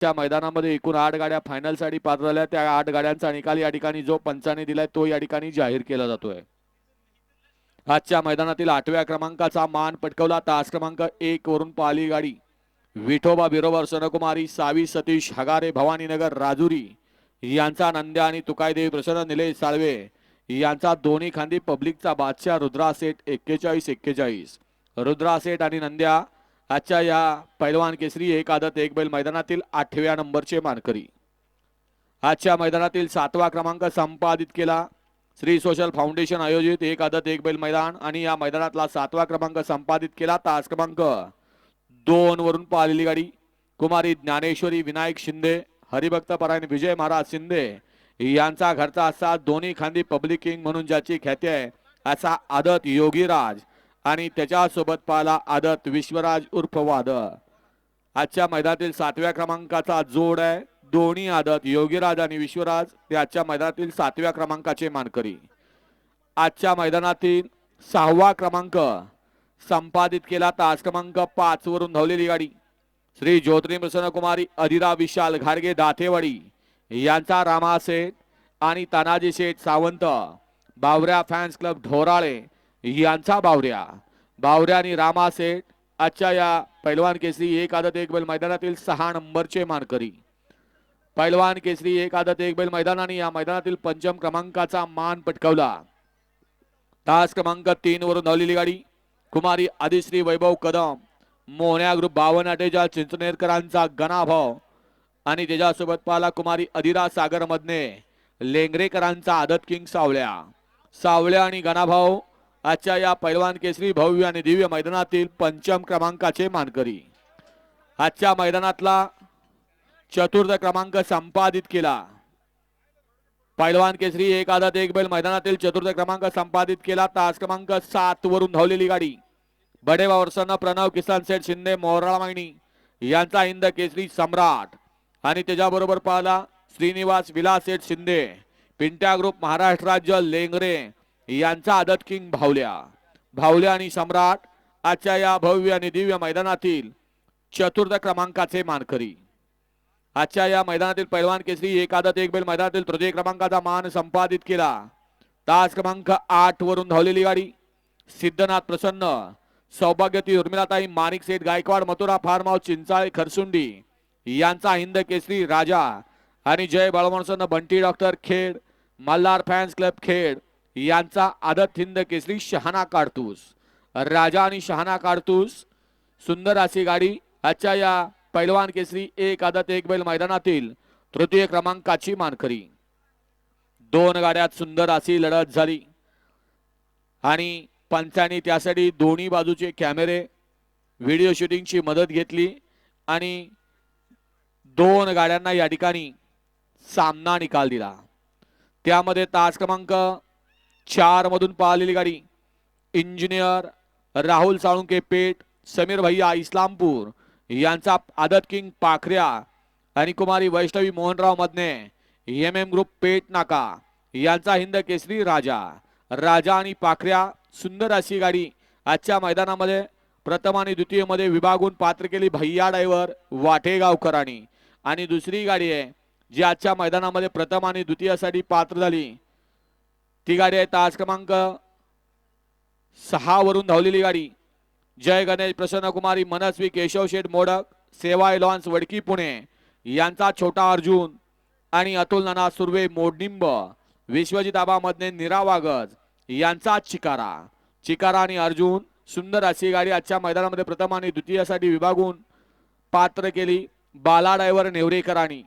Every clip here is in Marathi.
त्या मैदानामध्ये एकूण 8 गाड्या फायनल साठी पात्र झाल्या। त्या 8 गाड्यांचा निकाल या ठिकाणी जो पंचाने दिलाय तो या ठिकाणी जाहीर केला जातोय। आजच्या मैदानातील 8व्या क्रमांकाचा मान पटकावला तास क्रमांक 1 वरून पाहिली गाडी विठोबा बिरोबर सोनकुमारी सावी सतीश हगारे भवानीनगर राजुरी यांचा नंद्या आणि तुकाईदेवी प्रसन्न निलेश साळवे यांचा दोन्ही खांदी पब्लिकचा बादशाह रुद्रा सेठ 41-41 रुद्रा सेठ आणि नंद्या आजच्या या पैलवान केसरी एक आदत एक बैल मैदानातील 8व्या नंबरचे मानकरी। आजच्या मैदानातील 7वा क्रमांक संपादित केला श्री सोशल फाउंडेशन आयोजित एक आदत एक बैल मैदान आणि या मैदानातला 7वा क्रमांक संपादित केला तास क्रमांक 2 वरून पाहिलेली गाडी कुमारी ज्ञानेश्वरी विनायक शिंदे हरिभक्त परायण विजय महाराज शिंदे यांचा घरचा असा दोन्ही खांदी पब्लिक किंग म्हणून ज्याची ख्याती आहे असा आदत योगीराज आणि त्याच्यासोबत पाहिला आदत विश्वराज उर्फ वादळ। आजच्या मैदानातील 7व्या क्रमांकाचा जोड आहे दोन्ही आदत योगीराज आणि विश्वराज ते आजच्या मैदानातील 7व्या क्रमांकाचे मानकरी। आजच्या मैदानातील 6वा क्रमांक संपादित केला तास क्रमांक 5 वरून धावलेली गाडी श्री ज्योतिर्लिंग प्रसन्न कुमारी अधिरा विशाल घारगे दाथेवाडी यांचा रामा सेठ आणि तानाजी शेठ सावंत बावऱ्या फॅन्स क्लब ढोराळे यांचा बावऱ्या आणि रामा सेठ आजच्या या पैलवान केसरी एक आदत एक बैल मैदानातील 6 नंबरचे मानकरी। पैलवान केसरी एक आदत एक बैल मैदानाने या मैदानातील 5म क्रमांकाचा मान पटकावला तास क्रमांक 3 वरून धावलेली गाडी कुमारी आदिश्री वैभव कदम मोहन्या ग्रुप 52 अटेजा चिंचनेरकरांचा गणाभाव आणि त्याच्यासोबत पाला कुमारी अधिरा सागर मधने लेंगरेकरांचा आदत किंग सावळ्या आणि गणाभाव आजच्या या पैलवान केसरी भव्य आणि दिव्य मैदानातील 5म क्रमांकाचे मानकरी। आजच्या मैदानातला 4र्थ क्रमांक संपादित केला पैलवान केसरी एक आदत एक बैल मैदानातील 4र्थ क्रमांक संपादित केला तास क्रमांक 7 वरून धावलेली गाडी बडेबावरसन्न प्रणव किसन सेठ शिंदे मोहराळा मायणी यांचा हिंद केसरी सम्राट आणि त्याच्याबरोबर पाहिला श्रीनिवास विलास सेठ शिंदे पिंट्या ग्रुप महाराष्ट्र राज्य लेंगरे यांचा आदत किंग भावल्या आणि सम्राट आजच्या या भव्य आणि दिव्य मैदानातील 4र्थ क्रमांकाचे मानकरी। आजच्या या मैदानातील पैलवान केसरी एक आदत एक बैल मैदानातील 3य क्रमांकाचा मान संपादित केला तास क्रमांक 8 वरून धावलेली गाडी सिद्धनाथ प्रसन्न सौभाग्यवती उर्मिलाताई माणिक सेठ गायकवाड मथुरा फार्म हाऊस चिंचाळे खरसुंडी यांचा हिंद केसरी राजा आणि जय बळवंतसन्न Bunty doctor Khed Malhar fans club Khed यांचा आदत हिंद केसरी शहाणा काडतूस राजा आणि शहाणा काडतूस सुंदर अशी गाडी आजच्या या पैलवान केसरी एक आदत एक बैल मैदानातील 3य क्रमांकाची मानकरी। 2 गाड्यात सुंदर अशी लढत झाली आणि पंचांनी त्यासाठी दोन्ही बाजूचे कॅमेरे व्हिडिओ शूटिंगची मदत घेतली आणि 2 गाड्यांना या ठिकाणी सामना निकाल दिला। त्यामध्ये तास क्रमांक 4 मधून पाहिलेली गाडी इंजिनियर राहुल साळुंके पेठ समीर भैया इस्लामपूर यांचा आदत किंग पाखऱ्या आणि कुमारी वैष्णवी मोहनराव मधने MM ग्रुप पेठ नाका यांचा हिंद केसरी राजा आणि पाखऱ्या सुंदर अशी गाडी आजच्या मैदानामध्ये प्रथम आणि द्वितीय मध्ये विभागून पात्र केली भैया ड्रायव्हर वाटेगावकरांनी आणि दुसरी गाडी आहे जी आजच्या मैदानामध्ये प्रथम आणि द्वितीयसाठी पात्र झाली ती गाडी आहे तास क्रमांक 6 वरून धावलेली गाडी जय गणेश प्रसन्न कुमारी मनस्वी केशव शेठ मोडक सेवा लॉन्स वडकी पुणे यांचा छोटा अर्जुन आणि अतुल नाना सुर्वे मोडनिंब विश्वजित आबा मधने निरावागज यांचा चिकारा आणि अर्जुन सुंदर अशी गाडी आजच्या मैदानामध्ये प्रथम आणि द्वितीयसाठी विभागून पात्र केली बाला ड्रायव्हर नेवरेकरांनी।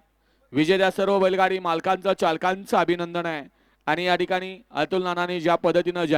विजेत्या सर्व बैलगाडी मालकांचं चालकांचं अभिनंदन आहे आणि या ठिकाणी अतुल नानांनी ज्या पद्धतीने